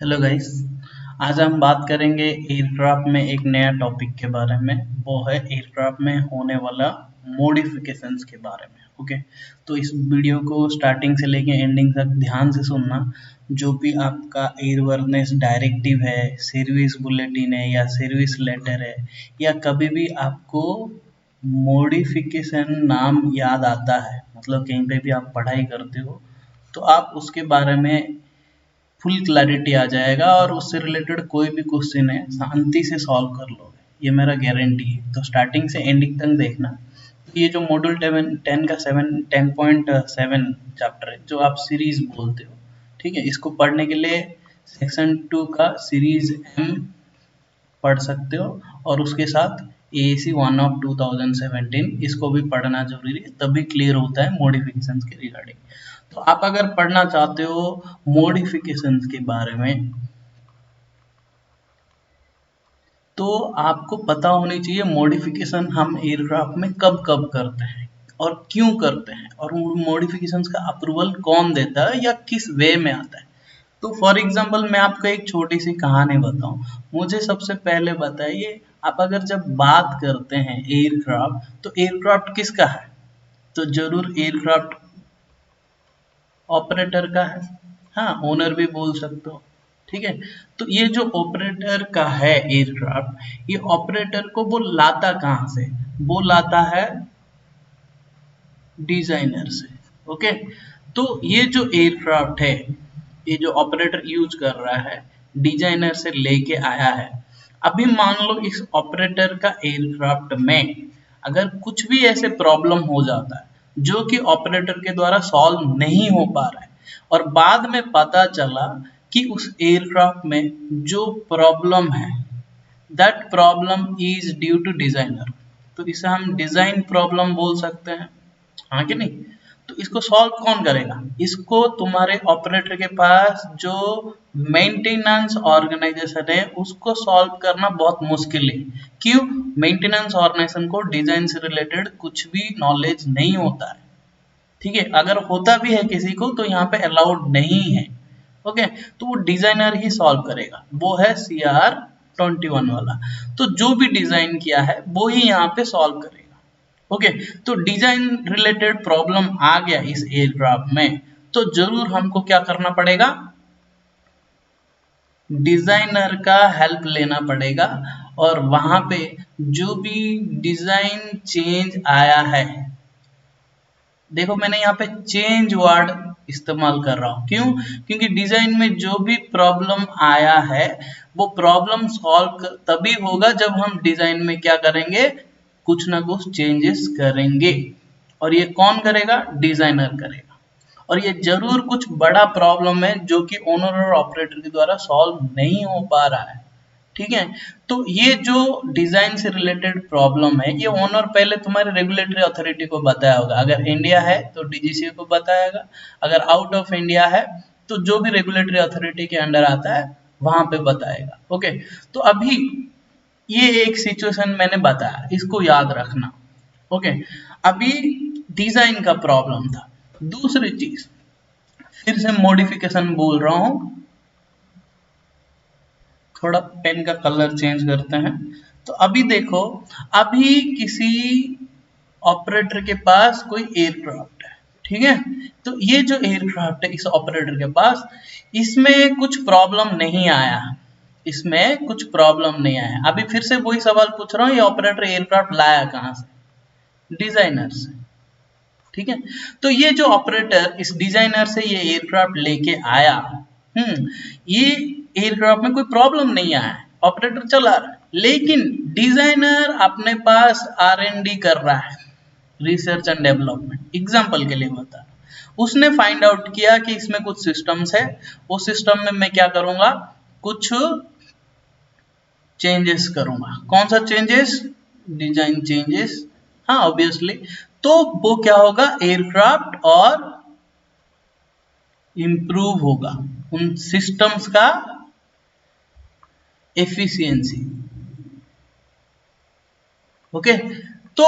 Hello guys. आज हम बात करेंगे एयरक्राफ्ट में एक नया टॉपिक के बारे में। वो है एयरक्राफ्ट में होने वाला मॉडिफिकेशंस के बारे में। ओके, तो इस वीडियो को स्टार्टिंग से लेके एंडिंग तक ध्यान से सुनना। जो भी आपका एयरवर्नेस डायरेक्टिव है, सर्विस बुलेटिन है या सर्विस लेटर है, या कभी भी आपको मॉडिफिकेशन नाम याद आता है, मतलब कहीं पे भी आप पढ़ाई करते हो, तो आप उसके बारे में फुल क्लैरिटी आ जाएगा और उससे रिलेटेड कोई भी क्वेश्चन है शांति से सॉल्व कर लोगे, ये मेरा गारंटी है। तो स्टार्टिंग से एंडिंग तक देखना। तो ये जो मॉड्यूल 10 का 10.7 चैप्टर है, जो आप सीरीज बोलते हो, ठीक है, इसको पढ़ने के लिए सेक्शन 2 का सीरीज एम पढ़ सकते हो, और उसके साथ AAC 1 ऑफ 2017 इसको भी पढ़ना जरूरी है, तभी क्लियर होता है मॉडिफिकेशन के रिगार्डिंग। तो आप अगर पढ़ना चाहते हो मॉडिफिकेशन के बारे में, तो आपको पता होनी चाहिए मॉडिफिकेशन हम एयरक्राफ्ट में कब कब करते हैं और क्यों करते हैं, और मॉडिफिकेशन का अप्रूवल कौन देता है या किस वे में आता है। तो फॉर एग्जाम्पल मैं आपको एक छोटी सी कहानी बताऊं। मुझे सबसे पहले बताइए, आप अगर जब बात करते हैं एयरक्राफ्ट, तो एयरक्राफ्ट किसका है? तो जरूर एयरक्राफ्ट ऑपरेटर का है। हाँ, ओनर भी बोल सकते हो, ठीक है। तो ये जो ऑपरेटर का है एयरक्राफ्ट, ये ऑपरेटर को वो लाता कहाँ से? वो लाता है डिजाइनर से। ओके, तो ये जो एयरक्राफ्ट है, ये जो ऑपरेटर यूज कर रहा है, डिजाइनर से लेके आया है। अभी मान लो इस ऑपरेटर का एयरक्राफ्ट में अगर कुछ भी ऐसे प्रॉब्लम हो जाता है जो कि ऑपरेटर के द्वारा सॉल्व नहीं हो पा रहा है, और बाद में पता चला कि उस एयरक्राफ्ट में जो प्रॉब्लम है, that problem is due to designer, तो इसे हम डिजाइन प्रॉब्लम बोल सकते हैं, हाँ कि नहीं। तो इसको सॉल्व कौन करेगा? इसको तुम्हारे ऑपरेटर के पास जो मेंटेनेंस ऑर्गेनाइजेशन है उसको सॉल्व करना बहुत मुश्किल है। क्यों? मेंटेनेंस ऑर्गेनाइजेशन को डिजाइन से रिलेटेड कुछ भी नॉलेज नहीं होता है, ठीक है। अगर होता भी है किसी को तो यहाँ पे अलाउड नहीं है। ओके, तो वो डिजाइनर ही सॉल्व करेगा, वो है CR21 वाला। तो जो भी डिजाइन किया है वो ही यहाँ पे सॉल्व करेगा। ओके, तो डिजाइन रिलेटेड प्रॉब्लम आ गया इस एयरक्राफ्ट में, तो जरूर हमको क्या करना पड़ेगा? डिजाइनर का हेल्प लेना पड़ेगा। और वहां पे जो भी डिजाइन चेंज आया है, देखो मैंने यहाँ पे चेंज वर्ड इस्तेमाल कर रहा हूँ, क्यों? क्योंकि डिजाइन में जो भी प्रॉब्लम आया है वो प्रॉब्लम सॉल्व तभी होगा जब हम डिजाइन में क्या करेंगे, कुछ ना कुछ चेंजेस करेंगे। और ये कौन करेगा? डिजाइनर करेगा। और ये जरूर कुछ बड़ा प्रॉब्लम है जो कि ओनर और ऑपरेटर के द्वारा सॉल्व नहीं हो पा रहा है, ठीक है। तो ये जो डिजाइन से रिलेटेड प्रॉब्लम है, ये ओनर पहले तुम्हारे रेगुलेटरी अथॉरिटी को बताया होगा। अगर इंडिया है तो DGCA को बताएगा, अगर आउट ऑफ इंडिया है तो जो भी रेगुलेटरी अथॉरिटी के अंडर आता है वहां पे बताएगा। ओके, तो अभी ये एक सिचुएशन मैंने बताया, इसको याद रखना। ओके, अभी डिजाइन का प्रॉब्लम था। दूसरी चीज, फिर से मॉडिफिकेशन बोल रहा हूं, थोड़ा पेन का कलर चेंज करते हैं। तो अभी देखो, अभी किसी ऑपरेटर के पास कोई एयरक्राफ्ट है, ठीक है। तो ये जो एयरक्राफ्ट है इस ऑपरेटर के पास, इसमें कुछ प्रॉब्लम नहीं आया, इसमें कुछ प्रॉब्लम नहीं आया। अभी फिर से वही सवाल पूछ रहा हूँ, ये ऑपरेटर एयरक्राफ्ट लाया कहाँ से? डिजाइनर से, ठीक है। तो ये जो ऑपरेटर इस डिजाइनर से ये एयरक्राफ्ट लेके आया, ये एयरक्राफ्ट में कोई प्रॉब्लम नहीं आया है, ऑपरेटर चला रहा है, लेकिन डिजाइनर अपने पास R&D कर रहा है, रिसर्च एंड डेवलपमेंट। एग्जांपल के लिए बता रहा हूं, उसने फाइंड आउट किया कि इसमें कुछ सिस्टम्स है, वो सिस्टम में मैं क्या करूंगा, कुछ चेंजेस करूंगा। कौन सा चेंजेस? डिजाइन चेंजेस, हाँ ऑब्वियसली। तो वो क्या होगा, एयरक्राफ्ट और इंप्रूव होगा, उन सिस्टम्स का एफिशिएंसी। ओके, तो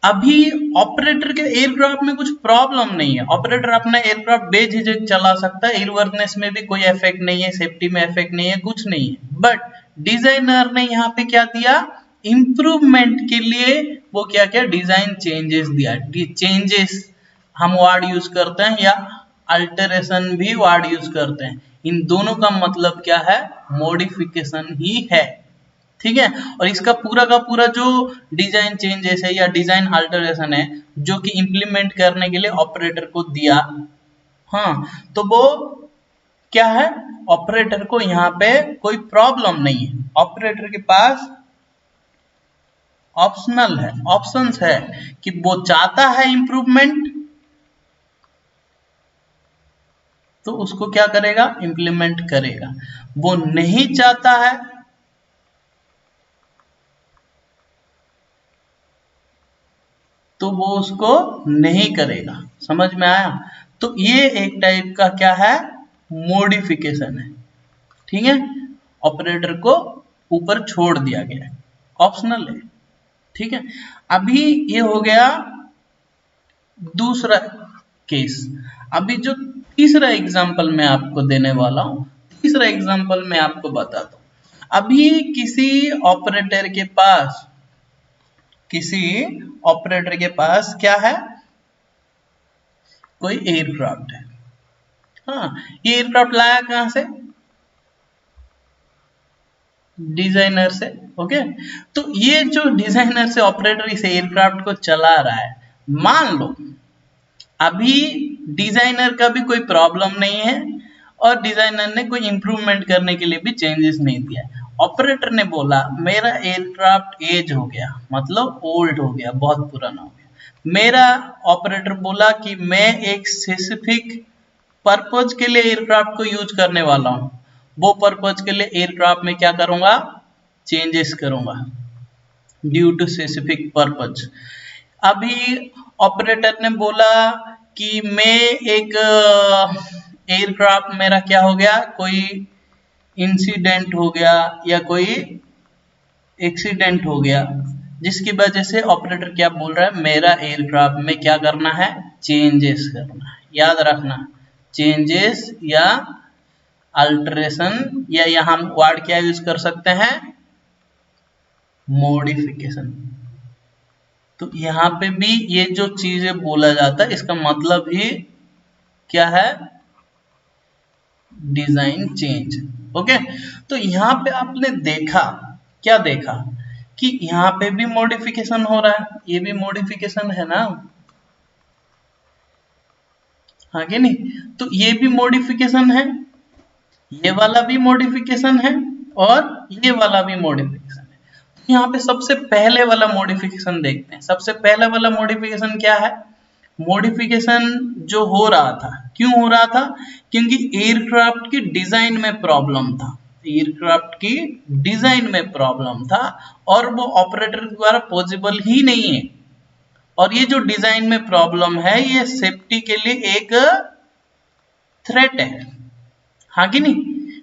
अभी ऑपरेटर के एयरक्राफ्ट में कुछ प्रॉब्लम नहीं है, ऑपरेटर अपना एयरक्राफ्ट बेझिझक चला सकता है, एयरवर्थनेस में भी कोई इफेक्ट नहीं है, सेफ्टी में इफेक्ट नहीं है, कुछ नहीं है। बट डिजाइनर ने यहाँ पे क्या दिया, इंप्रूवमेंट के लिए वो क्या क्या डिजाइन चेंजेस दिया। चेंजेस हम वर्ड यूज करते हैं या अल्टरेशन भी वर्ड यूज करते हैं, इन दोनों का मतलब क्या है, मॉडिफिकेशन ही है। ठीक है, और इसका पूरा का पूरा जो डिजाइन चेंजेस है या डिजाइन अल्टरेशन है जो कि इंप्लीमेंट करने के लिए ऑपरेटर को दिया, हाँ, तो वो क्या है, ऑपरेटर को यहाँ पे कोई प्रॉब्लम नहीं है, ऑपरेटर के पास ऑप्शनल है, ऑप्शंस है कि वो चाहता है इंप्रूवमेंट तो उसको क्या करेगा, इंप्लीमेंट करेगा, वो नहीं चाहता है तो वो उसको नहीं करेगा। समझ में आया? तो ये एक टाइप का क्या है, मॉडिफिकेशन है। ठीक है, ऑपरेटर को ऊपर छोड़ दिया गया है, ऑप्शनल है। ठीक है, अभी ये हो गया दूसरा केस। अभी जो तीसरा एग्जांपल मैं आपको देने वाला हूं, तीसरा एग्जांपल मैं आपको बताता हूं। अभी किसी ऑपरेटर के पास क्या है, कोई एयरक्राफ्ट है। हाँ, ये एयरक्राफ्ट लाया कहां से, डिजाइनर से। ओके, तो ये जो डिजाइनर से ऑपरेटर इस एयरक्राफ्ट को चला रहा है, मान लो अभी डिजाइनर का भी कोई प्रॉब्लम नहीं है और डिजाइनर ने कोई इंप्रूवमेंट करने के लिए भी चेंजेस नहीं दिया। ऑपरेटर ने बोला मेरा एयरक्राफ्ट एज हो गया, मतलब ओल्ड हो गया, बहुत पुराना हो गया। मेरा ऑपरेटर बोला कि मैं एक स्पेसिफिक पर्पज के लिए एयरक्राफ्ट को यूज करने वाला हूं, वो पर्पज के लिए एयरक्राफ्ट में क्या करूंगा, चेंजेस करूंगा ड्यू टू स्पेसिफिक पर्पज। अभी ऑपरेटर ने बोला कि मैं एक एयरक्राफ्ट मेरा क्या हो गया, कोई इंसिडेंट हो गया या कोई एक्सीडेंट हो गया, जिसकी वजह से ऑपरेटर क्या बोल रहा है, मेरा एयरक्राफ्ट में क्या करना है, चेंजेस करना है। याद रखना, चेंजेस या अल्टरेशन, या यहां हम वर्ड क्या यूज कर सकते हैं, मॉडिफिकेशन। तो यहाँ पे भी ये जो चीजें बोला जाता है इसका मतलब ही क्या है, डिजाइन चेंज। ओके, तो यहाँ पे आपने देखा, क्या देखा कि यहाँ पे भी मॉडिफिकेशन हो रहा है, ये भी मॉडिफिकेशन है ना, हाँ कि नहीं? तो ये भी मॉडिफिकेशन है, ये वाला भी मॉडिफिकेशन है और ये वाला भी मॉडिफिकेशन है। तो यहाँ पे सबसे पहले वाला मॉडिफिकेशन देखते हैं। सबसे पहला वाला मॉडिफिकेशन क्या है, मॉडिफिकेशन जो हो रहा था, क्यों हो रहा था, क्योंकि एयरक्राफ्ट की डिजाइन में प्रॉब्लम था, एयरक्राफ्ट की डिजाइन में प्रॉब्लम था और वो ऑपरेटर द्वारा पॉसिबल ही नहीं है। और ये जो डिजाइन में प्रॉब्लम है ये सेफ्टी के लिए एक थ्रेट है, हाँ कि नहीं,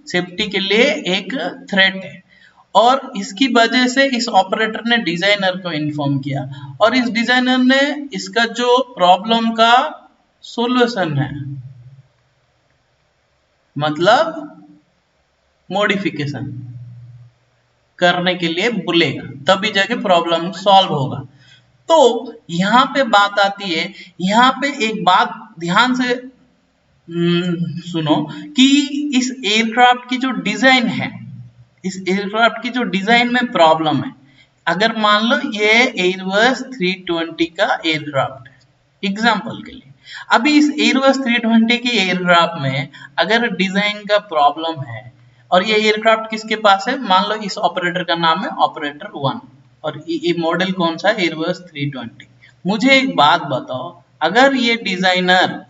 सेफ्टी के लिए एक थ्रेट है। और इसकी वजह से इस ऑपरेटर ने डिजाइनर को इन्फॉर्म किया और इस डिजाइनर ने इसका जो प्रॉब्लम का सॉल्यूशन है, मतलब मॉडिफिकेशन करने के लिए बोलेगा, तभी जाके प्रॉब्लम सॉल्व होगा। तो यहाँ पे बात आती है, यहाँ पे एक बात ध्यान से सुनो कि इस एयरक्राफ्ट की जो डिजाइन है, इस एयरक्राफ्ट की जो डिजाइन में प्रॉब्लम है। अगर मान लो ये एयरबस 320 का एयरक्राफ्ट है, एग्जांपल के लिए, अभी इस एयरबस 320 की एयरक्राफ्ट में अगर डिजाइन का प्रॉब्लम है और ये एयरक्राफ्ट किसके पास है, मान लो इस ऑपरेटर का नाम है ऑपरेटर 1 और ये मॉडल कौन सा है, एयरबस 320। मुझे एक बात बताओ, अगर ये डिजाइनर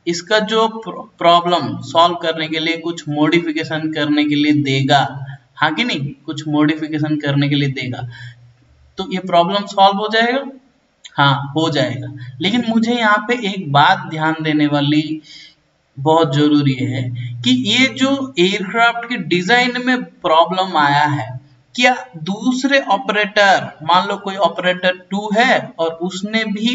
इसका जो प्रॉब्लम सॉल्व करने के लिए कुछ मॉडिफिकेशन करने के लिए देगा, हाँ कि नहीं, कुछ मॉडिफिकेशन करने के लिए देगा, तो ये प्रॉब्लम सॉल्व हो जाएगा, हाँ हो जाएगा। लेकिन मुझे यहाँ पे एक बात ध्यान देने वाली बहुत जरूरी है कि ये जो एयरक्राफ्ट की डिजाइन में प्रॉब्लम आया है, क्या दूसरे ऑपरेटर, मान लो कोई ऑपरेटर 2 है और उसने भी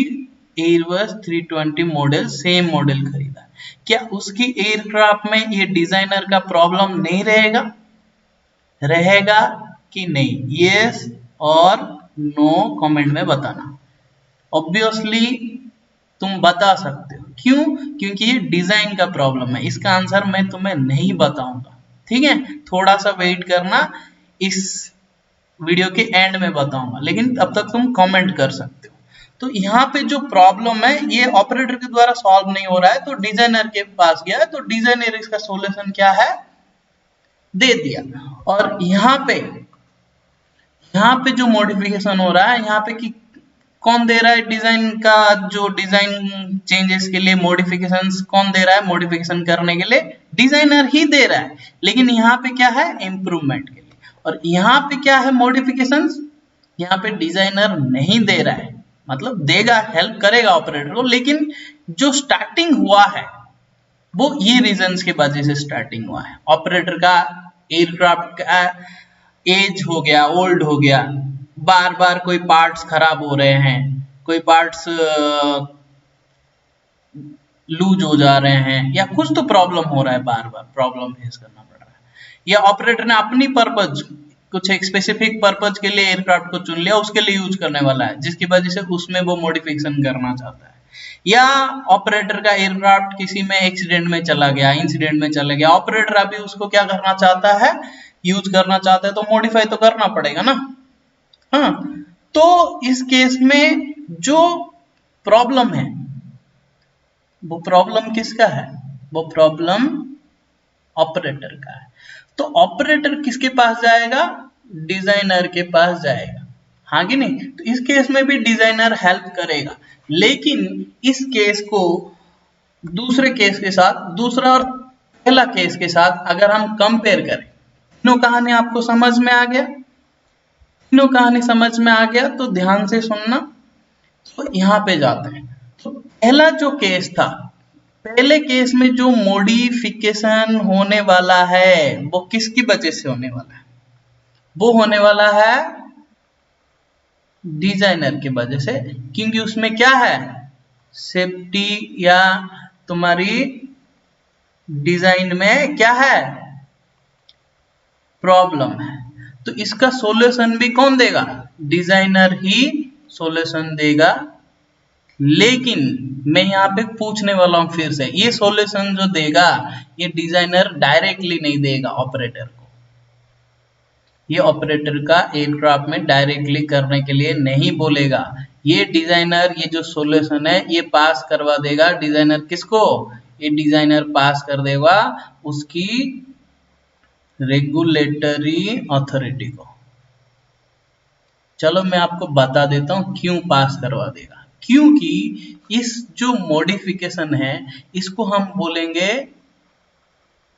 एयरबस 320 मॉडल, सेम मॉडल खरीदा, क्या उसकी एयरक्राफ्ट में ये डिजाइनर का प्रॉब्लम नहीं रहेगा? रहेगा कि नहीं? यस और नो कमेंट में बताना। ऑब्वियसली तुम बता सकते हो, क्यों? क्योंकि ये डिजाइन का प्रॉब्लम है। इसका आंसर मैं तुम्हें नहीं बताऊंगा, ठीक है? थोड़ा सा वेट करना, इस वीडियो के एंड में बताऊंगा, लेकिन तब तक तुम कमेंट कर सकते हो। तो यहाँ पे जो प्रॉब्लम है ये ऑपरेटर के द्वारा सॉल्व नहीं हो रहा है, तो डिजाइनर के पास गया है, तो डिजाइनर इसका सॉल्यूशन क्या है दे दिया। और यहाँ पे जो मॉडिफिकेशन हो रहा है, यहाँ पे कि कौन दे रहा है डिजाइन का, जो डिजाइन चेंजेस के लिए मॉडिफिकेशंस कौन दे रहा है? मॉडिफिकेशन करने के लिए डिजाइनर ही दे रहा है, लेकिन यहाँ पे क्या है? इम्प्रूवमेंट के लिए। और यहाँ पे क्या है? मॉडिफिकेशंस। यहाँ पे डिजाइनर नहीं दे रहा है, मतलब देगा, हेल्प करेगा ऑपरेटर को, लेकिन जो स्टार्टिंग हुआ है वो ये रीजंस के वजह से स्टार्टिंग हुआ है। ऑपरेटर का एयरक्राफ्ट का एज हो गया, ओल्ड हो गया, बार बार कोई पार्ट्स खराब हो रहे हैं, कोई पार्ट्स लूज हो जा रहे हैं, या कुछ तो प्रॉब्लम हो रहा है, बार बार प्रॉब्लम फेस करना पड़ रहा है, या ऑपरेटर ने अपनी पर्पज, कुछ एक स्पेसिफिक पर्पज के लिए एयरक्राफ्ट को चुन लिया, उसके लिए यूज करने वाला है, जिसकी वजह से उसमें वो मॉडिफिकेशन करना चाहता है। या ऑपरेटर का एयरक्राफ्ट किसी में एक्सीडेंट में चला गया, इंसिडेंट में चला गया, ऑपरेटर अभी उसको क्या करना चाहता है? यूज करना चाहता है, तो मॉडिफाई तो करना पड़ेगा ना। हाँ, तो इस केस में जो प्रॉब्लम है वो प्रॉब्लम किसका है? वो प्रॉब्लम ऑपरेटर का है। तो ऑपरेटर किसके पास जाएगा? डिजाइनर के पास जाएगा, हाँ कि नहीं? तो इस केस में भी डिजाइनर हेल्प करेगा, लेकिन इस केस को दूसरे केस के साथ, दूसरा और पहला केस के साथ अगर हम कंपेयर करें, तीनों कहानी आपको समझ में आ गया? तीनों कहानी समझ में आ गया तो ध्यान से सुनना। तो यहाँ पे जाते हैं। तो पहला जो केस था, पहले केस में जो मॉडिफिकेशन होने वाला है वो किसकी वजह से होने वाला है? वो होने वाला है डिजाइनर की वजह से, क्योंकि उसमें क्या है? सेफ्टी या तुम्हारी डिजाइन में क्या है? प्रॉब्लम है। तो इसका सॉल्यूशन भी कौन देगा? डिजाइनर ही सॉल्यूशन देगा। लेकिन मैं यहाँ पे पूछने वाला हूं फिर से, ये सॉल्यूशन जो देगा ये डिजाइनर डायरेक्टली नहीं देगा ऑपरेटर को, ये ऑपरेटर का एयरक्राफ्ट में डायरेक्टली करने के लिए नहीं बोलेगा। ये डिजाइनर, ये जो सॉल्यूशन है ये पास करवा देगा डिजाइनर किसको? ये डिजाइनर पास कर देगा उसकी रेगुलेटरी अथॉरिटी को। चलो मैं आपको बता देता हूं क्यों पास करवा देगा। क्योंकि इस जो मॉडिफिकेशन है इसको हम बोलेंगे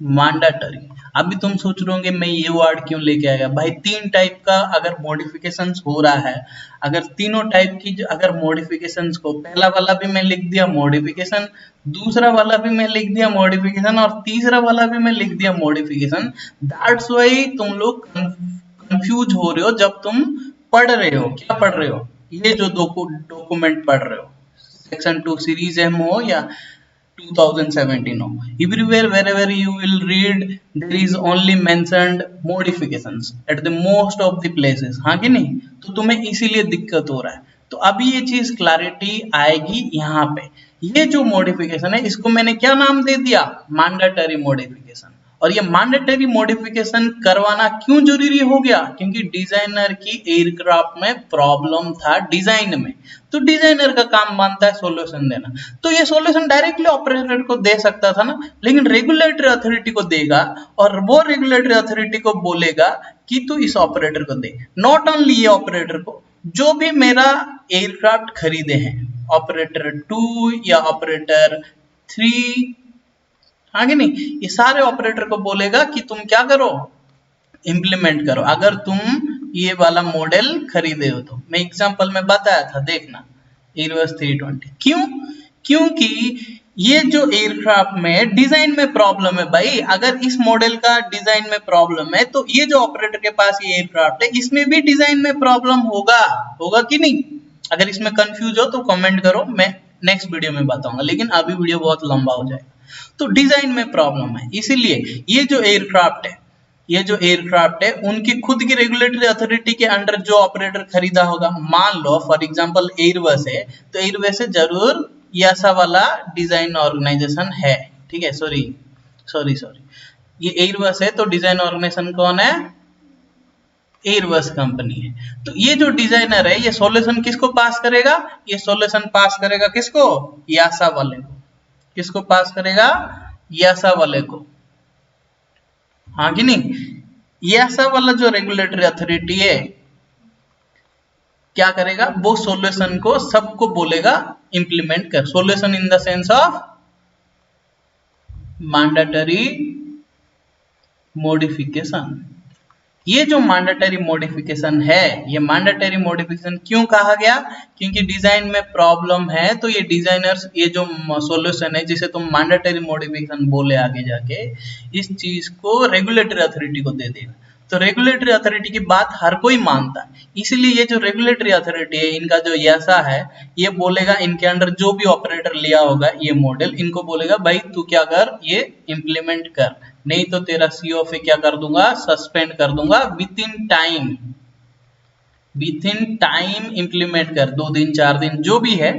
मैंडेटरी। अभी तुम सोच रहे होंगे मैं ये वर्ड क्यों लेके आया भाई? तीन टाइप का अगर मॉडिफिकेशंस हो रहा है, अगर तीनों टाइप की अगर मॉडिफिकेशंस को, पहला वाला भी मैं लिख दिया मॉडिफिकेशन, दूसरा वाला भी मैं लिख दिया मॉडिफिकेशन, और तीसरा वाला भी मैं लिख दिया मॉडिफिकेशन, दैट्स व्हाई तुम लोग कंफ्यूज हो रहे हो जब तुम पढ़ रहे हो। क्या पढ़ रहे हो? ये जो डॉक्यूमेंट पढ़ रहे हो, सेक्शन 2 सीरीज एम हो या 2017 हो, everywhere wherever you will read there is only mentioned modifications at the most of the places, हाँ कि नहीं? तो तुम्हें इसीलिए दिक्कत हो रहा है। तो अभी ये चीज क्लैरिटी आएगी यहाँ पे। ये जो मॉडिफिकेशन है इसको मैंने क्या नाम दे दिया? Mandatory modification. और ये मैंडेटरी मॉडिफिकेशन करवाना क्यों जरूरी हो गया? क्योंकि डिजाइनर की एयरक्राफ्ट में प्रॉब्लम था डिजाइन में, तो डिजाइनर का काम बनता है सॉल्यूशन देना। तो ये सॉल्यूशन डायरेक्टली ऑपरेटर को दे सकता था ना, लेकिन रेगुलेटरी अथॉरिटी को देगा, और वो रेगुलेटरी अथॉरिटी को बोलेगा कि तू इस ऑपरेटर को दे। नॉट ओनली ये ऑपरेटर को, जो भी मेरा एयरक्राफ्ट खरीदे हैं, ऑपरेटर 2 या ऑपरेटर 3, आगे नहीं, ये सारे ऑपरेटर को बोलेगा कि तुम क्या करो? इंप्लीमेंट करो, अगर तुम ये वाला मॉडल खरीदे हो तो। मैं एग्जांपल में बताया था, देखना एयरबस 320। क्यों? क्योंकि ये जो एयरक्राफ्ट में डिजाइन में प्रॉब्लम है भाई, अगर इस मॉडल का डिजाइन में प्रॉब्लम है तो ये जो ऑपरेटर के पास ये एयरक्राफ्ट है इसमें भी डिजाइन में प्रॉब्लम होगा, होगा कि नहीं? अगर इसमें कंफ्यूज हो तो कमेंट करो, मैं नेक्स्ट वीडियो में बताऊंगा, लेकिन अभी वीडियो बहुत लंबा हो जाएगा। तो डिजाइन में प्रॉब्लम है, इसीलिए ये जो एयरक्राफ्ट है, ये जो एयरक्राफ्ट है उनकी खुद की रेगुलेटरी अथॉरिटी के अंडर जो ऑपरेटर खरीदा होगा, मान लो फॉर एग्जांपल एयरबस है, तो एयरबस से जरूर यासा वाला डिजाइन ऑर्गेनाइजेशन है, ठीक है, सॉरी सॉरी सॉरी, ये एयरबस है तो डिजाइन ऑर्गेनाइजेशन कौन है? एयरबस कंपनी है। तो ये जो डिजाइनर है ये सॉल्यूशन किसको पास करेगा? ये सॉल्यूशन पास करेगा किसको? यासा वाले को। किसको पास करेगा? यासा वाले को, हाँ कि नहीं? यासा वाला जो रेगुलेटरी अथॉरिटी है क्या करेगा? वो सॉल्यूशन को सबको बोलेगा इंप्लीमेंट कर, solution in the sense of mandatory modification. ये जो मैंडेटरी मॉडिफिकेशन है, ये मैंडेटरी मॉडिफिकेशन क्यों कहा गया? क्योंकि डिजाइन में प्रॉब्लम है, तो ये डिजाइनर्स ये जो सॉल्यूशन है जिसे तुम मैंडेटरी मॉडिफिकेशन बोले आगे जाके, इस चीज को रेगुलेटरी अथॉरिटी को दे देगा। तो रेगुलेटरी अथॉरिटी की बात हर कोई मानता है, इसलिए ये जो रेगुलेटरी अथॉरिटी है इनका जो यासा है, ये बोलेगा इनके अंडर जो भी ऑपरेटर लिया होगा ये मॉडल, इनको बोलेगा भाई तू क्या कर, ये इंप्लीमेंट कर, नहीं तो तेरा सीओ क्या कर दूंगा? सस्पेंड कर दूंगा with in time, with in time implement कर, 2 दिन 4 दिन जो भी है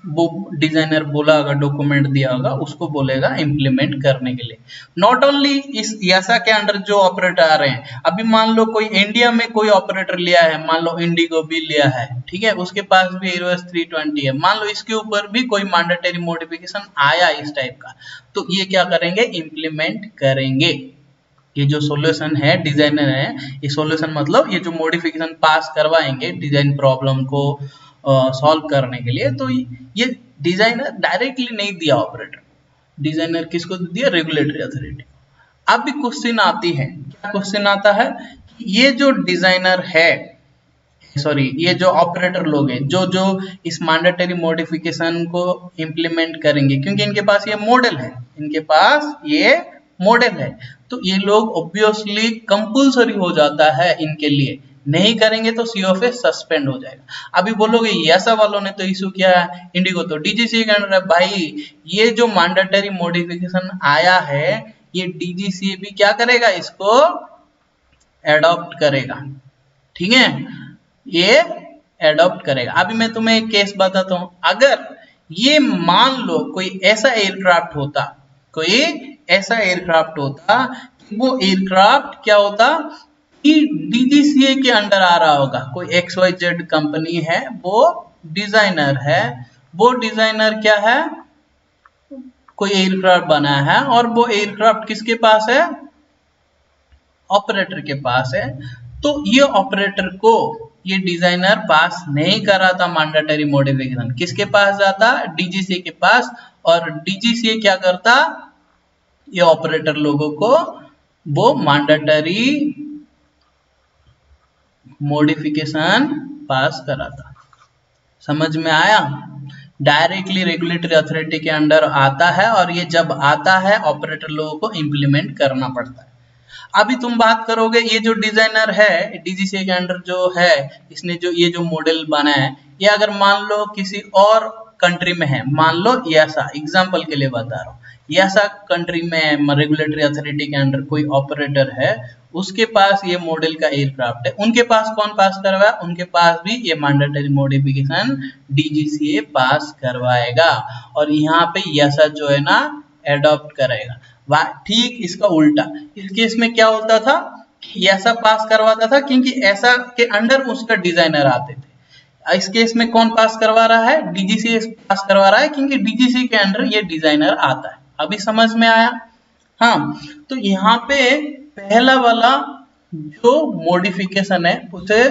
वो डिजाइनर बोला होगा, डॉक्यूमेंट दिया होगा, उसको बोलेगा इंप्लीमेंट करने के लिए। नॉट ओनली इस यासा के अंडर जो ऑपरेटर आ रहे हैं, अभी मान लो कोई इंडिया में कोई ऑपरेटर लिया है, मान लो इंडिगो भी लिया है, ठीक है, उसके पास भी एयरबस 320 है, मान लो इसके ऊपर भी कोई मैंडेटरी मॉडिफिकेशन आया इस टाइप का, तो ये क्या करेंगे? इंप्लीमेंट करेंगे। ये जो सॉल्यूशन है, डिजाइनर है, ये सॉल्यूशन मतलब ये जो मॉडिफिकेशन पास करवाएंगे डिजाइन प्रॉब्लम को सॉल्व करने के लिए, तो ये डिजाइनर डायरेक्टली नहीं दिया ऑपरेटर, डिजाइनर किसको दिया? Regulatory authority. अब भी क्वेश्चन आती है, क्या क्वेश्चन आता है? ये जो डिजाइनर है, सॉरी ये जो ऑपरेटर लोग हैं जो जो इस मैंडेटरी मॉडिफिकेशन को इंप्लीमेंट करेंगे, क्योंकि इनके पास ये मॉडल है, इनके पास ये मॉडल है, तो ये लोग ऑब्वियसली कंपल्सरी हो जाता है इनके लिए, नहीं करेंगे तो सीओएफ सस्पेंड हो जाएगा। अभी बोलोगे ऐसा वालों ने तो इशू किया है, इंडिगो तो डीजीसीए के अंडर है, भाई ये जो मैंडेटरी मॉडिफिकेशन आया है ये डीजीसीए भी क्या करेगा? इसको एडॉप्ट करेगा, ठीक है, ये एडॉप्ट करेगा। अभी मैं तुम्हें एक केस बताता हूं, अगर ये मान लो कोई ऐसा एयरक्राफ्ट होता, कोई ऐसा एयरक्राफ्ट होता, वो एयरक्राफ्ट क्या होता कि डीजीसीए के अंडर आ रहा होगा, कोई XYZ कंपनी है, वो डिजाइनर है, वो डिजाइनर क्या है? कोई एयरक्राफ्ट बनाया है और वो एयरक्राफ्ट किसके पास है? ऑपरेटर के पास है, तो ये ऑपरेटर को ये डिजाइनर पास नहीं कर रहा था मैंडेटरी मॉडिफिकेशन, किसके पास जाता? डीजीसीए के पास, और डीजीसीए क्या करता? ये ऑपरेटर लोगों को वो मैंडेटरी मॉडिफिकेशन पास कराता। समझ में आया? डायरेक्टली रेगुलेटरी अथॉरिटी के अंडर आता है, और ये जब आता है ऑपरेटर लोगों को इंप्लीमेंट करना पड़ता है। अभी तुम बात करोगे ये जो डिजाइनर है डीजीसीए के अंडर जो है, इसने जो ये जो मॉडल बनाया है, ये अगर मान लो किसी और कंट्री में है, मान लो यासा, एग्जांपल के लिए बता रहा हूँ, यासा कंट्री में रेगुलेटरी अथॉरिटी के अंडर कोई ऑपरेटर है, उसके पास ये मॉडल का एयरक्राफ्ट है, उनके पास कौन पास करवाया? उनके पास भी ये मैंडेटरी मॉडिफिकेशन डीजीसीए पास करवाएगा, और यहाँ पे यासा जो है ना एडॉप्ट करेगा। ठीक इसका उल्टा, इस केस में क्या होता था? ऐसा पास करवाता था क्योंकि ऐसा के अंडर उसका डिजाइनर आते थे। इस केस में कौन पास करवा रहा है? डीजीसी पास करवा रहा है, क्योंकि डीजीसी के अंडर ये डिजाइनर आता है। अभी समझ में आया? हाँ, तो यहाँ पे पहला वाला जो मॉडिफिकेशन है उसे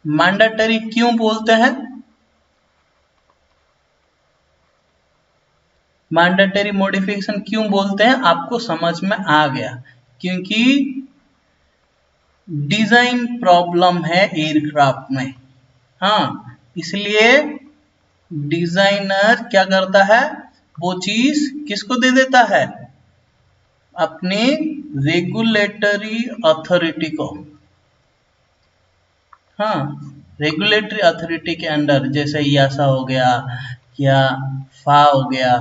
मैंडेटरी क्यों बोलते हैं? मैंडेटरी मॉडिफिकेशन क्यों बोलते हैं? आपको समझ में आ गया, क्योंकि डिजाइन प्रॉब्लम है एयरक्राफ्ट में, हाँ, इसलिए डिजाइनर क्या करता है, वो चीज किसको दे देता है, अपने रेगुलेटरी अथॉरिटी को। हाँ, रेगुलेटरी अथॉरिटी के अंडर, जैसे यासा हो गया या फा हो गया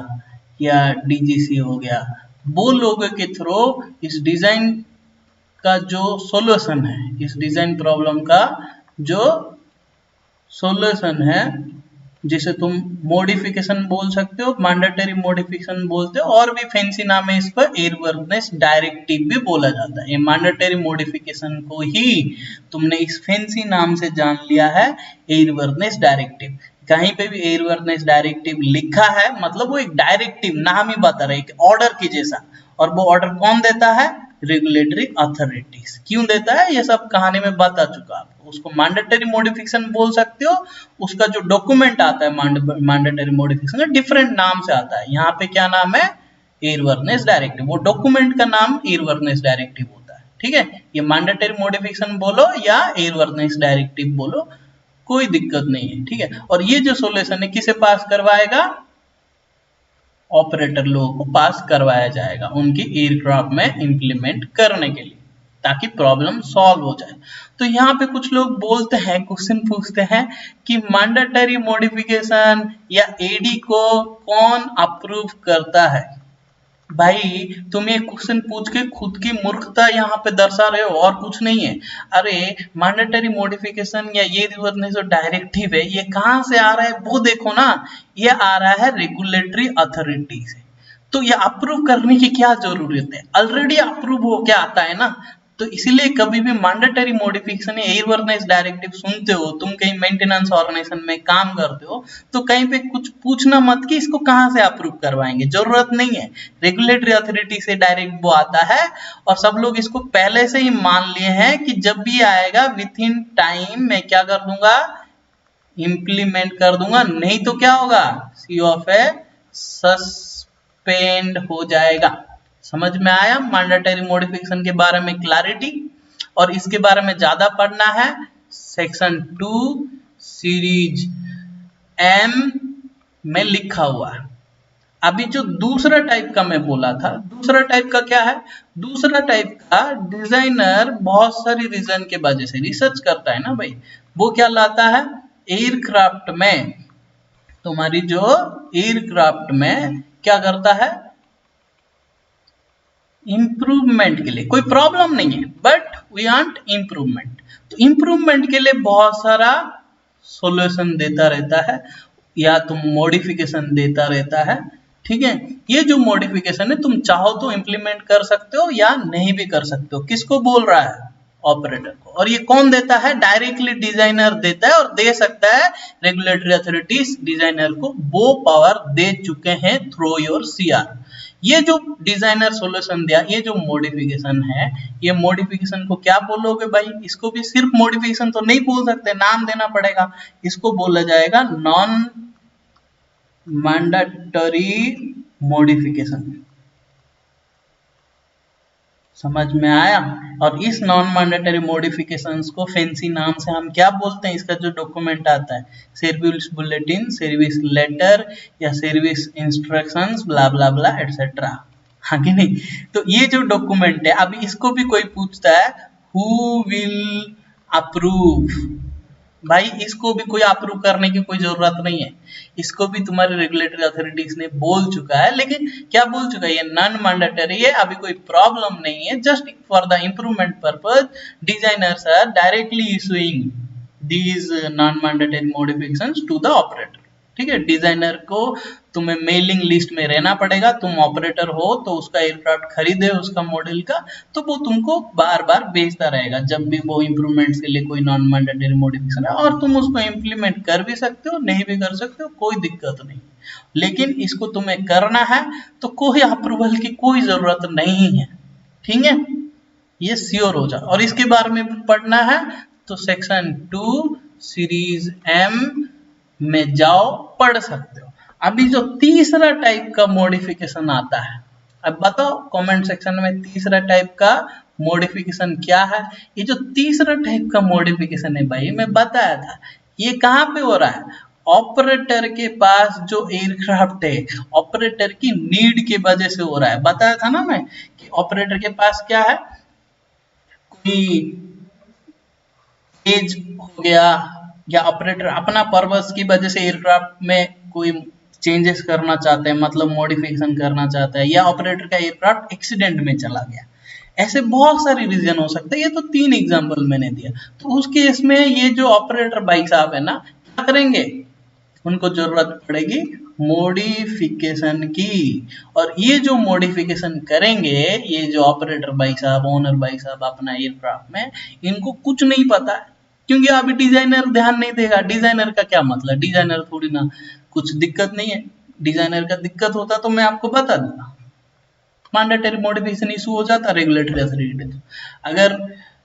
या डीजीसी हो गया, वो लोगों के थ्रू इस डिजाइन का जो सॉल्यूशन है, इस डिजाइन प्रॉब्लम का जो सॉल्यूशन है, जिसे तुम मॉडिफिकेशन बोल सकते हो, मैंडेटरी मॉडिफिकेशन बोलते हो, और भी फैंसी नाम है इसका, एयरवर्नेस डायरेक्टिव भी बोला जाता है। ये मैंडेटरी मॉडिफिकेशन को ही तुमने इस फैंसी नाम से जान लिया है, एयरवर्नेस डायरेक्टिव। कहीं पे भी एयरवर्नेस डायरेक्टिव लिखा है मतलब वो एक डायरेक्टिव, नाम ही बता रहा है, एक ऑर्डर की जैसा। और वो ऑर्डर कौन देता है, रेगुलेटरी अथॉरिटीज। क्यों देता है ये सब कहानी में बता चुका आपको। उसको मैंडेटरी मॉडिफिकेशन बोल सकते हो, उसका जो डॉक्यूमेंट आता है मैंडेटरी मॉडिफिकेशन का डिफरेंट नाम से आता है। यहाँ पे क्या नाम है, एयरवर्नेस डायरेक्टिव, वो डॉक्यूमेंट का नाम एयरवर्नेस डायरेक्टिव होता है। ठीक है, ये मैंडेटरी मॉडिफिकेशन बोलो या एयरवर्नेस डायरेक्टिव बोलो, कोई दिक्कत नहीं है। ठीक है, और ये जो सॉल्यूशन है किसे पास करवाएगा, ऑपरेटर लोगों को पास करवाया जाएगा उनकी एयरक्राफ्ट में इंप्लीमेंट करने के लिए, ताकि प्रॉब्लम सॉल्व हो जाए। तो यहाँ पे कुछ लोग बोलते हैं, क्वेश्चन पूछते हैं कि मैंडेटरी मॉडिफिकेशन या एडी को कौन अप्रूव करता है। भाई तुम ये क्वेश्चन पूछ के खुद की मूर्खता यहाँ पे दर्शा रहे हो, और कुछ नहीं है। अरे मैंडेटरी मॉडिफिकेशन या ये रिवर्नेस जो डायरेक्टिव है, ये कहाँ से आ रहा है वो देखो ना, ये आ रहा है रेगुलेटरी अथॉरिटी से। तो ये अप्रूव करने की क्या जरूरत है, ऑलरेडी अप्रूव हो क्या आता है ना। तो इसीलिए कभी भी मैंडेटरी मॉडिफिकेशन या एयरवर्नेस डायरेक्टिव सुनते हो, तुम कहीं मेंटेनेंस ऑर्गेनाइजेशन में काम करते हो, तो कहीं पे कुछ पूछना मत कि इसको कहाँ से अप्रूव करवाएंगे, जरूरत नहीं है। रेगुलेटरी अथॉरिटी से डायरेक्ट वो आता है, और सब लोग इसको पहले से ही मान लिए हैं कि जब भी आएगा विथ इन टाइम मैं क्या कर दूंगा, इंप्लीमेंट कर दूंगा, नहीं तो क्या होगा, सी ऑफ ए सस्पेंड हो जाएगा। समझ में आया मैंडेटरी मॉडिफिकेशन के बारे में क्लैरिटी। और इसके बारे में ज्यादा पढ़ना है, सेक्शन 2 सीरीज एम में लिखा हुआ है। अभी जो दूसरा टाइप का मैं बोला था, दूसरा टाइप का क्या है, दूसरा टाइप का डिजाइनर बहुत सारी रीजन के वजह से रिसर्च करता है ना भाई, वो क्या लाता है, एयरक्राफ्ट में, तुम्हारी जो एयरक्राफ्ट में क्या करता है, इंप्रूवमेंट के लिए। कोई प्रॉब्लम नहीं है बट वी वांट इंप्रूवमेंट, तो इंप्रूवमेंट के लिए बहुत सारा सॉल्यूशन देता रहता है, या तुम मॉडिफिकेशन देता रहता है। ठीक है, ये जो मॉडिफिकेशन है तुम चाहो तो इंप्लीमेंट कर सकते हो या नहीं भी कर सकते हो। किसको बोल रहा है, ऑपरेटर को। और ये कौन देता है, डायरेक्टली डिजाइनर देता है, और दे सकता है रेगुलेटरी अथॉरिटीज डिजाइनर को वो पावर दे चुके हैं थ्रू योर सीआर। ये जो डिजाइनर सॉल्यूशन दिया, ये जो मॉडिफिकेशन है, ये मॉडिफिकेशन को क्या बोलोगे भाई, इसको भी सिर्फ मॉडिफिकेशन तो नहीं बोल सकते, नाम देना पड़ेगा। इसको बोला जाएगा नॉन मैंडेटरी मॉडिफिकेशन। समझ में आया। और इस नॉन मैंडेटरी मॉडिफिकेशंस को फैंसी नाम से हम क्या बोलते हैं, इसका जो डॉक्यूमेंट आता है, सर्विस बुलेटिन, सर्विस लेटर या सर्विस इंस्ट्रक्शंस ब्ला ब्ला ब्ला एटसेट्रा। हाँ कि नहीं। तो ये जो डॉक्यूमेंट है, अभी इसको भी कोई पूछता है हु विल अप्रूव, भाई इसको भी कोई अप्रूव करने की कोई जरूरत नहीं है, इसको भी तुम्हारे रेगुलेटरी अथॉरिटीज ने बोल चुका है। लेकिन क्या बोल चुका है, ये नॉन मैंडेटरी है, अभी कोई प्रॉब्लम नहीं है, just for the improvement purpose designers are directly issuing these non mandatory modifications to the operator. ठीक है, डिजाइनर को तुम्हें मेलिंग लिस्ट में रहना पड़ेगा, तुम ऑपरेटर हो तो उसका एयरक्राफ्ट खरीदे उसका मॉडल का, तो वो तुमको बार बार भेजता रहेगा जब भी वो इंप्रूवमेंट्स के लिए कोई नॉन मैंडेटरी मॉडिफिकेशन है, और तुम उसको इंप्लीमेंट कर भी सकते हो, नहीं भी कर सकते हो, कोई दिक्कत नहीं। लेकिन इसको तुम्हें करना है तो कोई अप्रूवल की कोई जरूरत नहीं है। ठीक है, ये श्योर हो जाओ। और इसके बारे में पढ़ना है तो सेक्शन 2 सीरीज एम में जाओ, पढ़ सकते हो। अभी जो तीसरा टाइप का मॉडिफिकेशन आता है, अब बताओ कमेंट सेक्शन में तीसरा टाइप का मॉडिफिकेशन क्या है। ये जो तीसरा टाइप का मॉडिफिकेशन है भाई, मैं बताया था ये कहाँ पे हो रहा है, ऑपरेटर के पास जो एयरक्राफ्ट है ऑपरेटर की नीड की वजह से हो रहा है। बताया था ना मैं कि ऑपरेटर के पास क्या है, कोई एज हो गया या ऑपरेटर अपना पर्पस की वजह से एयरक्राफ्ट में कोई चेंजेस करना चाहते हैं, मतलब मॉडिफिकेशन करना चाहता है, या ऑपरेटर का एयरक्राफ्ट एक्सीडेंट में चला गया। ऐसे बहुत सारे रीजन हो सकते हैं। ये तो 3 एग्जांपल मैंने दिया। तो उस केस में ये जो ऑपरेटर भाई साहब है ना, क्या करेंगे, उनको जरूरत पड़ेगी मॉडिफिकेशन की। और ये जो मॉडिफिकेशन करेंगे, ये जो ऑपरेटर भाई साहब, ओनर भाई साहब अपना एयरक्राफ्ट में, इनको कुछ नहीं पता है, क्योंकि अभी डिजाइनर ध्यान नहीं देगा। डिजाइनर का क्या मतलब, डिजाइनर थोड़ी ना, कुछ दिक्कत नहीं है। डिजाइनर का दिक्कत होता तो मैं आपको बता दूंगा, मैंडेटरी मॉडिफिकेशन इशू हो जाता रेगुलेटरी अथॉरिटी। तो अगर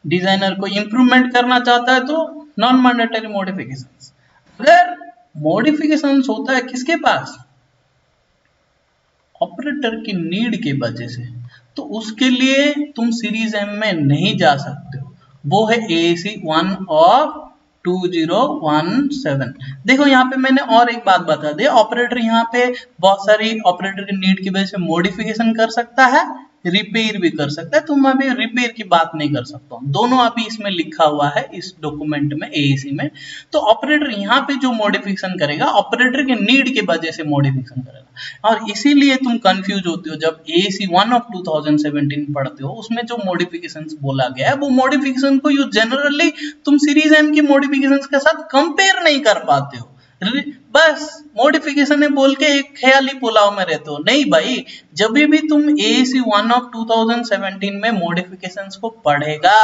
डिजाइनर को इंप्रूवमेंट करना चाहता है तो नॉन मैंडेटरी मॉडिफिकेशन। अगर मॉडिफिकेशन होता है किसके पास, ऑपरेटर की नीड के वजह से, तो उसके लिए तुम सीरीज एम में नहीं जा सकते हो। वो है AAC 1 ऑफ 2017। देखो यहाँ पे मैंने और एक बात बता दी, ऑपरेटर यहाँ पे बहुत सारी ऑपरेटर की नीड की वजह से मॉडिफिकेशन कर सकता है, रिपेयर भी कर सकता है। तो मैं अभी रिपेयर की बात नहीं कर सकता हूँ, दोनों अभी इसमें लिखा हुआ है इस डॉक्यूमेंट में AAC में। तो ऑपरेटर यहाँ पे जो मॉडिफिकेशन करेगा ऑपरेटर के नीड के वजह से मॉडिफिकेशन करेगा। और इसीलिए तुम कंफ्यूज होते हो जब AAC 1 ऑफ 2017 पढ़ते हो, उसमें जो मॉडिफिकेशंस बोला गया है वो मॉडिफिकेशन को यू जनरली तुम सीरीज एम की मॉडिफिकेशंस के साथ कंपेयर नहीं कर पाते हो। बस मॉडिफिकेशन है बोल के एक ख्याली पुलाव में रहते हो। नहीं भाई, जब भी तुम AAC 1 ऑफ 2017 में मॉडिफिकेशंस को पढ़ेगा,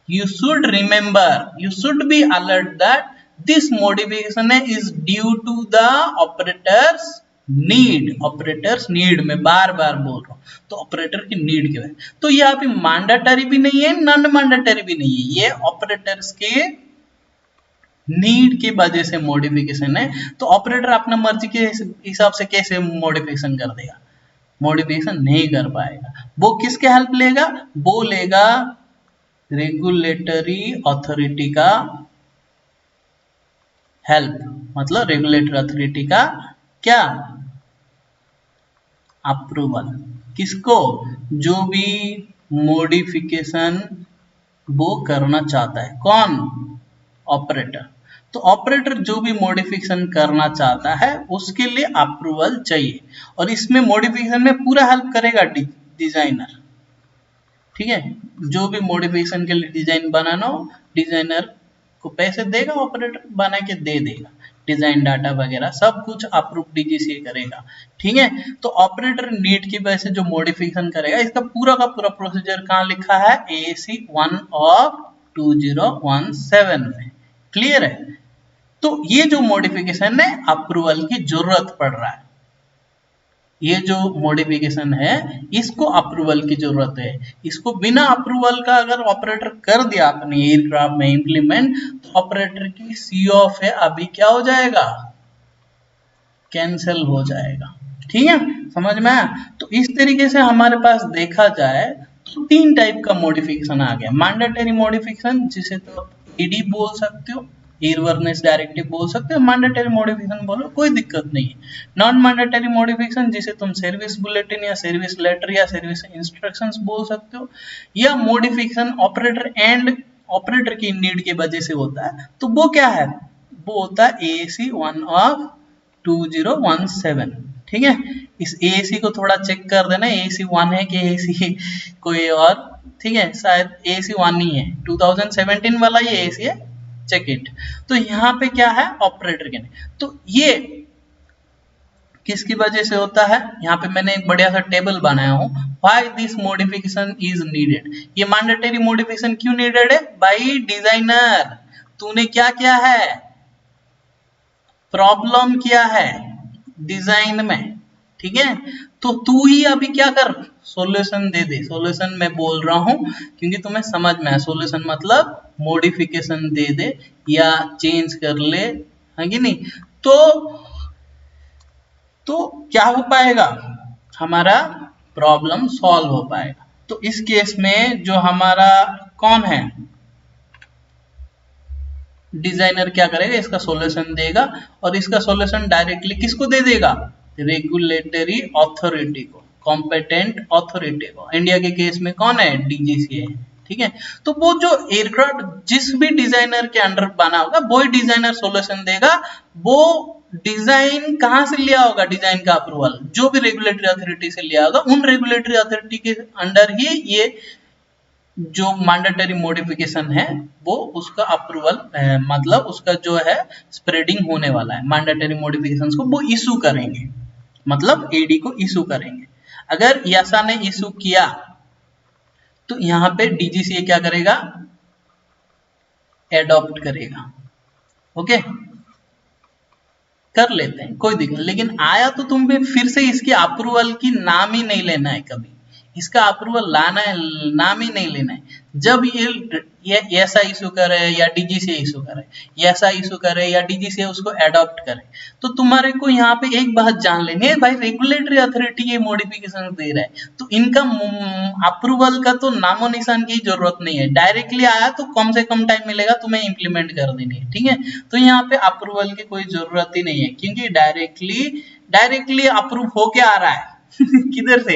you should remember, you should be alert that this modification is due to the operator's need. Operators need में बार बार बोल रहा हूं, तो ऑपरेटर की नीड की वजह। तो ये अभी मैंडेटरी भी नहीं है, नॉन मैंडेटरी भी नहीं है, ये ऑपरेटर्स के नीड की वजह से मॉडिफिकेशन है। तो ऑपरेटर अपना मर्जी के हिसाब से कैसे मॉडिफिकेशन कर देगा, मॉडिफिकेशन नहीं कर पाएगा। वो किसके हेल्प लेगा, वो लेगा रेगुलेटरी अथॉरिटी का हेल्प। मतलब रेगुलेटरी अथॉरिटी का क्या, अप्रूवल। किसको, जो भी मॉडिफिकेशन वो करना चाहता है, कौन, ऑपरेटर। तो ऑपरेटर जो भी मॉडिफिकेशन करना चाहता है उसके लिए अप्रूवल चाहिए, और इसमें मॉडिफिकेशन में पूरा हेल्प करेगा डिजाइनर। ठीक है, जो भी मॉडिफिकेशन के लिए डिजाइन बनाना हो, डिजाइनर को पैसे देगा, ऑपरेटर बना के दे देगा, डिजाइन डाटा वगैरह सब कुछ अप्रूव DGCA करेगा। ठीक है, तो ऑपरेटर नीड की वजह से जो मॉडिफिकेशन करेगा, इसका पूरा का पूरा प्रोसीजर कहाँ लिखा है, AAC 1 ऑफ 2017 में। क्लियर है। तो ये जो मॉडिफिकेशन है अप्रूवल की जरूरत पड़ रहा है, ये जो मॉडिफिकेशन है इसको अप्रूवल की जरूरत है। इसको बिना अप्रूवल का अगर ऑपरेटर कर दिया अपने एयरक्राफ्ट में इंप्लीमेंट, तो ऑपरेटर की सी ऑफ है अभी क्या हो जाएगा, कैंसिल हो जाएगा। ठीक है, समझ में आया। तो इस तरीके से हमारे पास देखा जाए तो 3 टाइप का मॉडिफिकेशन आ गया। मैंडेटरी मॉडिफिकेशन जिसे तो ED बोल सकते हो, एयरवर्नेस डायरेक्टिव बोल सकते हो, मैंडेटरी मॉडिफिकेशन बोलो कोई दिक्कत नहीं है। नॉन मैंडेटरी मॉडिफिकेशन जिसे तुम सर्विस बुलेटिन या सर्विस लेटर या सर्विस इंस्ट्रक्शंस बोल सकते हो, या मॉडिफिकेशन ऑपरेटर एंड ऑपरेटर की नीड की वजह से होता है, तो वो क्या है, वो होता है AAC 1 ऑफ 2017। ठीक है, इस AAC को थोड़ा चेक कर देना, AAC 1 है कि AAC कोई और। ठीक है, शायद AAC 1 ही है, 2017 वाला ये AAC है, चेक इट। तो यहाँ पे क्या है, ऑपरेटर के नहीं। तो ये किसकी वजह से होता है, यहाँ पे मैंने एक बढ़िया सा टेबल बनाया हूँ, why this modification is needed. ये मैंडेटरी मॉडिफिकेशन क्यों नीडेड है, बाय डिजाइनर। तूने क्या किया है, प्रॉब्लम किया है डिजाइन में। ठीक है, तो तू ही अभी क्या कर, सॉल्यूशन दे दे। सॉल्यूशन मैं बोल रहा हूं क्योंकि तुम्हें समझ में आया, सॉल्यूशन मतलब मॉडिफिकेशन दे दे या चेंज कर ले, है कि नहीं। तो क्या हो पाएगा, हमारा प्रॉब्लम सॉल्व हो पाएगा। तो इस केस में जो हमारा कौन है, डिजाइनर क्या करेगा, इसका सॉल्यूशन देगा और इसका सॉल्यूशन डायरेक्टली किसको दे देगा, रेगुलेटरी अथॉरिटी को, कॉम्पिटेंट अथॉरिटी को। इंडिया के केस में कौन है, डीजीसीए, ठीक है। तो वो जो एयरक्राफ्ट जिस भी डिजाइनर के अंडर बना होगा वो डिजाइनर सॉल्यूशन देगा। वो डिजाइन कहां से लिया होगा, डिजाइन का अप्रूवल जो भी रेगुलेटरी अथॉरिटी से लिया होगा, उन रेगुलेटरी अथॉरिटी के अंडर ही ये जो मैंडेटरी मॉडिफिकेशन है वो उसका अप्रूवल मतलब उसका जो है स्प्रेडिंग होने वाला है। मैंडेटरी मॉडिफिकेशंस को वो इशू करेंगे, मतलब एडी को इशू करेंगे। अगर यासा ने इशू किया तो यहाँ पे डीजीसीए क्या करेगा, एडॉप्ट करेगा। ओके, कर लेते हैं, कोई दिक्कत। लेकिन आया तो तुम्हें फिर से इसकी अप्रूवल की नाम ही नहीं लेना है, कभी इसका अप्रूवल लाना है, नाम ही नहीं लेना है। जब ये ऐसा इशू करे या डीजीसीए इशू करे, ऐसा इशू करे या डीजीसीए उसको एडॉप्ट करे, तो तुम्हारे को यहाँ पे एक बात जान लेनी है, भाई रेगुलेटरी अथॉरिटी ये मॉडिफिकेशन दे रहा है तो इनका अप्रूवल का तो नामो निशान की जरूरत नहीं है। डायरेक्टली आया तो कम से कम टाइम मिलेगा तुम्हें इंप्लीमेंट कर देनी है, ठीक है। तो यहाँ पे अप्रूवल की कोई जरूरत ही नहीं है, क्योंकि डायरेक्टली अप्रूव होके आ रहा है किधर से,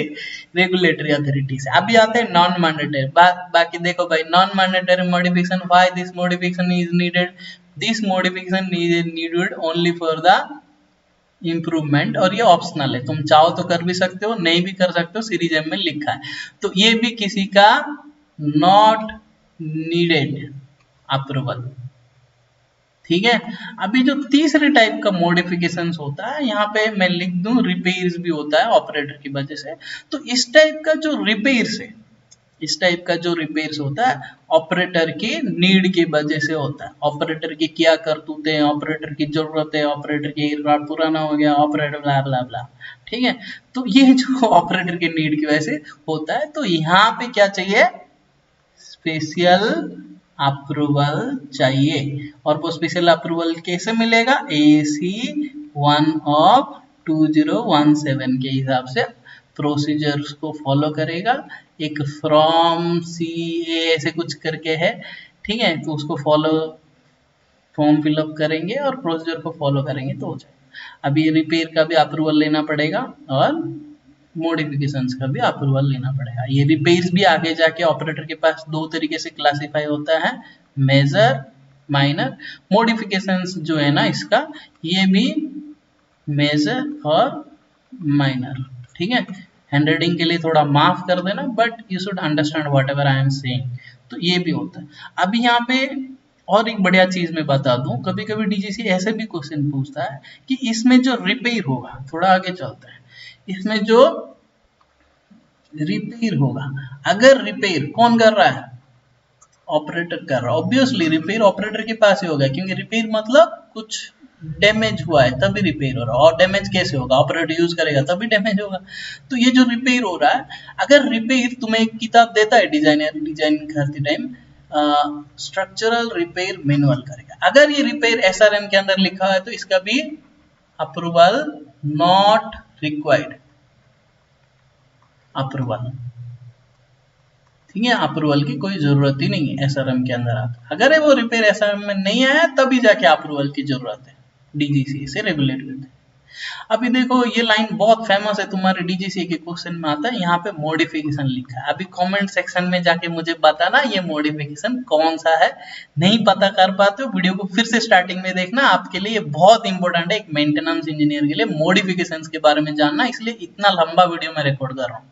रेगुलेटरी अथॉरिटी से। अभी आते हैं नॉन मैंडेटरी। बाकी देखो भाई, non mandatory modification, why this modification is needed, this modification is needed only for the improvement, और ये ऑप्शनल है, तुम चाहो तो कर भी सकते हो, नहीं भी कर सकते हो, सीरीज एम में लिखा है। तो ये भी किसी का नॉट नीडेड अप्रूवल, ठीक है। अभी जो तीसरे टाइप का मॉडिफिकेशंस होता है, यहाँ पे मैं लिख दूं रिपेयर्स भी होता है ऑपरेटर की वजह से। तो इस टाइप का जो रिपेयर्स है, इस टाइप का जो रिपेयर्स होता है ऑपरेटर की नीड की वजह से होता है। ऑपरेटर की क्या करतूतें हैं, ऑपरेटर की जरूरत है, ऑपरेटर की एयरक्राफ्ट पुराना हो गया, ऑपरेटर ब्ला ब्ला ब्ला, ठीक है। तो ये जो ऑपरेटर की नीड की वजह से होता है, तो यहाँ पे क्या चाहिए, स्पेशल अप्रूवल चाहिए। और वो स्पेशल अप्रूवल कैसे मिलेगा, AC 1 ऑफ 2017 के हिसाब से प्रोसीजर्स को फॉलो करेगा। एक फ्रॉम CA ऐसे कुछ करके है, ठीक है। तो उसको फॉलो, फॉर्म फिलअप करेंगे और प्रोसीजर को फॉलो करेंगे तो हो जाएगा। अभी रिपेयर का भी अप्रूवल लेना पड़ेगा और मॉडिफिकेशंस का भी अप्रूवल लेना पड़ेगा। ये रिपेयर्स भी आगे जाके ऑपरेटर के पास दो तरीके से क्लासिफाई होता है, मेजर, माइनर। मॉडिफिकेशंस जो है ना इसका, ये भी मेजर और माइनर, ठीक है। हैंडराइटिंग के लिए थोड़ा माफ कर देना, but you should understand what ever I am saying. तो ये भी होता है। अभी यहाँ पे और एक बढ़िया चीज मैं बता दूं, कभी कभी डीजीसी ऐसे भी क्वेश्चन पूछता है कि इसमें जो रिपेयर होगा, थोड़ा आगे चलते हैं, इसमें जो रिपेयर होगा, अगर रिपेयर कौन कर रहा है, ऑपरेटर कर रहा है। ऑब्वियसली रिपेयर ऑपरेटर के पास ही होगा, क्योंकि रिपेयर मतलब कुछ डैमेज हुआ है तभी रिपेयर हो रहा है। और डैमेज कैसे होगा, ऑपरेटर यूज करेगा तभी डैमेज होगा। तो ये जो रिपेयर हो रहा है, अगर रिपेयर तुम्हें एक किताब देता है डिजाइनर, डिजाइन करते टाइम स्ट्रक्चरल रिपेयर मैनुअल करेगा, अगर ये रिपेयर SRM के अंदर लिखा है तो इसका भी अप्रूवल नॉट रिक्वायर्ड, अप्रूवल, ठीक है। अप्रूवल की कोई जरूरत ही नहीं है, SRM के अंदर आता। अगर वो रिपेयर SRM में नहीं आया तभी जाके अप्रूवल की जरूरत है, डीजीसीए से रेगुलेट करते हैं। अभी देखो ये लाइन बहुत फेमस है, तुम्हारे डीजीसीए के क्वेश्चन में आता है, यहाँ पे मॉडिफिकेशन लिखा है। अभी कमेंट सेक्शन में जाके मुझे बताना ये मॉडिफिकेशन कौन सा है। नहीं पता कर पाते हो, वीडियो को फिर से स्टार्टिंग में देखना, आपके लिए बहुत इंपॉर्टेंट है, एक मेंटेनेंस इंजीनियर के लिए मॉडिफिकेशन के बारे में जानना, इसलिए इतना लंबा वीडियो मैं रिकॉर्ड कर रहा हूँ,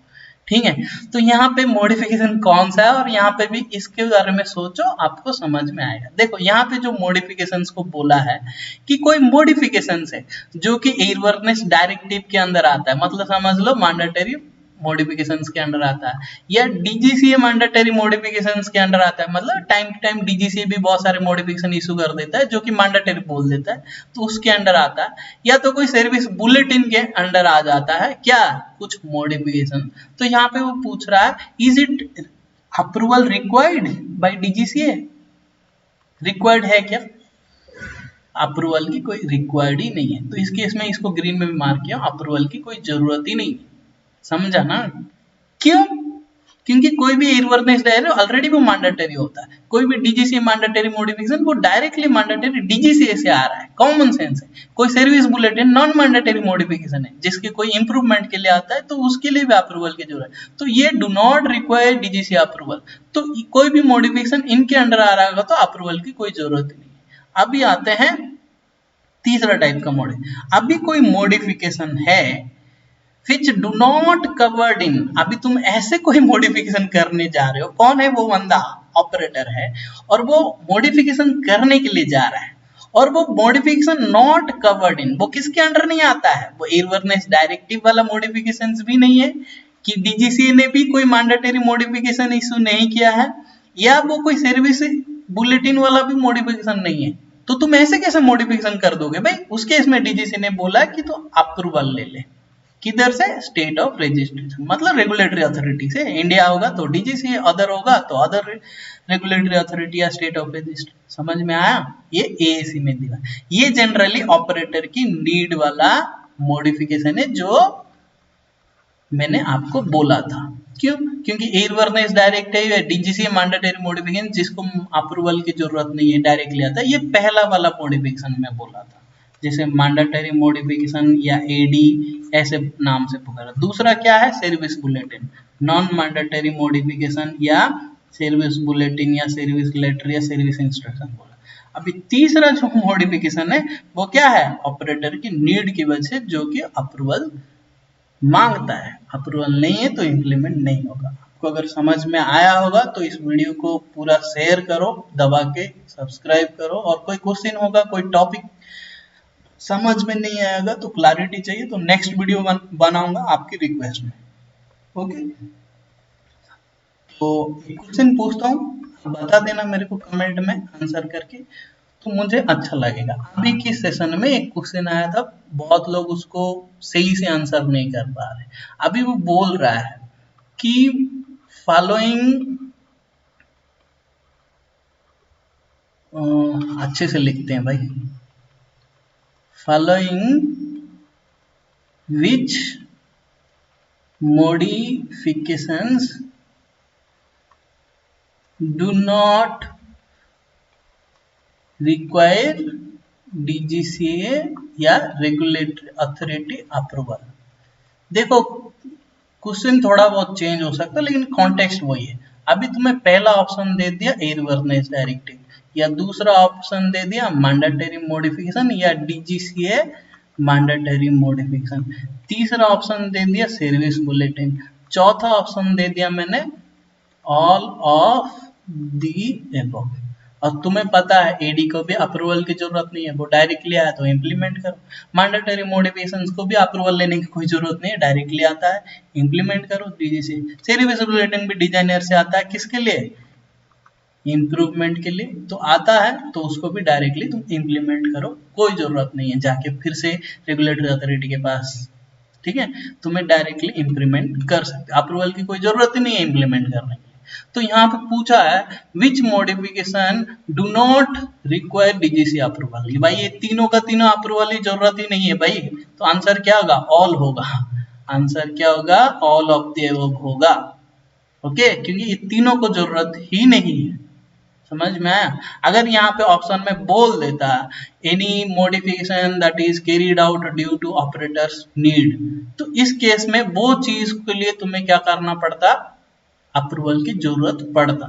ठीक है। तो यहाँ पे मॉडिफिकेशन कौन सा है और यहाँ पे भी इसके बारे में सोचो, आपको समझ में आएगा। देखो यहाँ पे जो मॉडिफिकेशंस को बोला है कि कोई मॉडिफिकेशंस है जो कि एयरवर्नेस डायरेक्टिव के अंदर आता है, मतलब समझ लो मैंडेटरी मॉडिफिकेशंस के अंडर आता है, या डीजीसीए मैंडेटरी मॉडिफिकेशंस के अंडर आता है। मतलब टाइम टू टाइम डीजीसीए भी बहुत सारे मॉडिफिकेशन इशू कर देता है जो कि मैंडेटरी बोल देता है, तो उसके अंडर आता है। या तो कोई सर्विस बुलेटिन के अंडर आ जाता है क्या, कुछ मॉडिफिकेशन। तो यहाँ पे वो पूछ रहा है, is it approval required by DGCA, required है क्या, अप्रूवल की कोई रिक्वायर्ड ही नहीं है। तो इस केस में इसको ग्रीन में भी मार्क किया, अप्रूवल की कोई जरूरत ही नहीं है, समझा ना। क्यों, क्योंकि कोई भी एयरवर्नेस डायरी ऑलरेडी वो मैंडेटरी होता है। कोई भी डीजीसी मैंडेटरी मॉडिफिकेशन वो डायरेक्टली मैंडेटरी डीजीसी से आ रहा है, कॉमन सेंस है। कोई service bulletin non mandatory modification है, जिसके कोई इंप्रूवमेंट के लिए आता है तो उसके लिए भी अप्रूवल की जरूरत है। तो ये do not require DGC approval. तो कोई भी मॉडिफिकेशन इनके अंडर आ रहा होगा तो अप्रूवल की कोई जरूरत नहीं है। अभी आते हैं तीसरा टाइप का मॉडिफिकेशन। अभी कोई मॉडिफिकेशन है which do not covered in, अभी तुम ऐसे कोई मॉडिफिकेशन करने जा रहे हो, कौन है वो बंदा, ऑपरेटर है, और वो मॉडिफिकेशन करने के लिए जा रहा है, और वो मॉडिफिकेशन नॉट कवर्ड इन, वो किसके अंडर नहीं आता है, वो एयरवर्नेस डायरेक्टिव वाला मॉडिफिकेशन भी नहीं है, कि डीजीसी ने भी कोई मैंडेटरी मॉडिफिकेशन इशू नहीं किया है, या वो कोई सर्विस बुलेटिन वाला भी मॉडिफिकेशन नहीं है। तो तुम ऐसे कैसे मॉडिफिकेशन कर दोगे भाई? उस केस में डीजीसी ने बोला कि तो अप्रूवल ले ले, किधर से, स्टेट ऑफ रजिस्ट्रेशन, मतलब रेगुलेटरी अथॉरिटी से। इंडिया होगा तो डीजीसी, अदर होगा तो अदर रेगुलेटरी अथॉरिटी या स्टेट ऑफ रजिस्ट्रेशन। समझ में आया? ये एएसी में दिया। ये जनरली ऑपरेटर की नीड वाला मॉडिफिकेशन है जो मैंने आपको बोला था। क्यों? क्योंकि एयरवर्नेस डायरेक्टिव या डीजीसी मैंडेटरी मॉडिफिकेशन जिसको अप्रूवल की जरूरत नहीं है, डायरेक्टली आता है। ये पहला वाला मॉडिफिकेशन मैं बोला था, जैसे मैंडेटरी मॉडिफिकेशन या एडी ऐसे नाम से पुकारा। दूसरा क्या है? Service bulletin, non mandatory modification या सर्विस बुलेटिन या सर्विस लेटर या सर्विस इंस्ट्रक्शन बोला। अभी तीसरा जो मॉडिफिकेशन है वो क्या है? ऑपरेटर की नीड की वजह से, जो कि अप्रूवल मांगता है। अप्रूवल नहीं है तो इंप्लीमेंट नहीं होगा। आपको अगर समझ में आया होगा तो इस वीडियो को पूरा शेयर करो, दबा के सब्सक्राइब करो, और कोई क्वेश्चन होगा, कोई टॉपिक समझ में नहीं आएगा तो क्लैरिटी चाहिए तो नेक्स्ट वीडियो बनाऊंगा आपकी रिक्वेस्ट में। ओके, तो क्वेश्चन पूछता हूँ, बता देना मेरे को कमेंट में आंसर करके, तो मुझे अच्छा लगेगा। अभी की सेशन में एक क्वेश्चन आया था, बहुत लोग उसको सही से आंसर नहीं कर पा रहे। अभी वो बोल रहा है कि फॉलोइंग, अच्छे से लिखते हैं भाई, following which modifications do not require DGCA या रेगुलेटरी अथॉरिटी अप्रूवल। देखो क्वेश्चन थोड़ा बहुत चेंज हो सकता है लेकिन कॉन्टेक्स्ट वही है। अभी तुम्हें पहला ऑप्शन दे दिया एयरवर्नेस डायरेक्टिव, या दूसरा ऑप्शन दे दिया मैंडेटरी मॉडिफिकेशन या डीजीसीए मैंडेटरी मॉडिफिकेशन, तीसरा ऑप्शन दे दिया सर्विस बुलेटिन, चौथा ऑप्शन दे दिया मैंने ऑल ऑफ दी एबव। और तुम्हें पता है एडी को भी अप्रूवल की जरूरत नहीं है, वो डायरेक्टली आया तो इम्प्लीमेंट करो। मैंडेटरी मॉडिफिकेशंस को भी अप्रूवल लेने की कोई जरूरत नहीं है, डायरेक्टली आता है, इम्प्लीमेंट करो डीजीसी। सर्विस बुलेटिन भी डिजाइनर से आता है, किसके लिए? इम्प्रूवमेंट के लिए तो आता है, तो उसको भी डायरेक्टली तुम इम्प्लीमेंट करो, कोई जरूरत नहीं है जाके फिर से रेगुलेटरी अथॉरिटी के पास। ठीक है, तुम्हें डायरेक्टली इम्प्लीमेंट कर सकते, अप्रूवल की कोई जरूरत ही नहीं है इम्प्लीमेंट करने की। तो यहाँ पे पूछा है which modification do not require DGC approval. भाई ये तीनों का तीनों अप्रूवल की जरूरत ही नहीं है भाई, तो आंसर क्या होगा? ऑल होगा। आंसर क्या होगा? ऑल ऑफ द अबव होगा। ओके, क्योंकि ये तीनों को जरूरत ही नहीं है। समझ में आया? अगर यहाँ पे ऑप्शन में बोल देता any modification that is carried out due to operators need, तो इस केस में वो चीज के लिए तुम्हें क्या करना पड़ता? अप्रूवल की जरूरत पड़ता,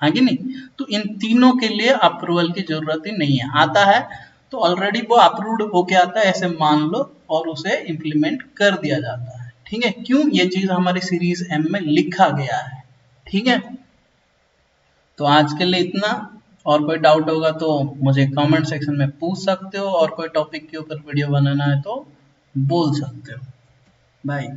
हाँ कि नहीं? तो इन तीनों के लिए अप्रूवल की जरूरत ही नहीं है, आता है तो ऑलरेडी वो अप्रूव्ड होके आता है, ऐसे मान लो, और उसे इंप्लीमेंट कर दिया जाता है। ठीक है, क्यों? ये चीज हमारी सीरीज एम में लिखा गया है। ठीक है, तो आज के लिए इतना। और कोई डाउट होगा तो मुझे कमेंट सेक्शन में पूछ सकते हो, और कोई टॉपिक के ऊपर वीडियो बनाना है तो बोल सकते हो। बाय।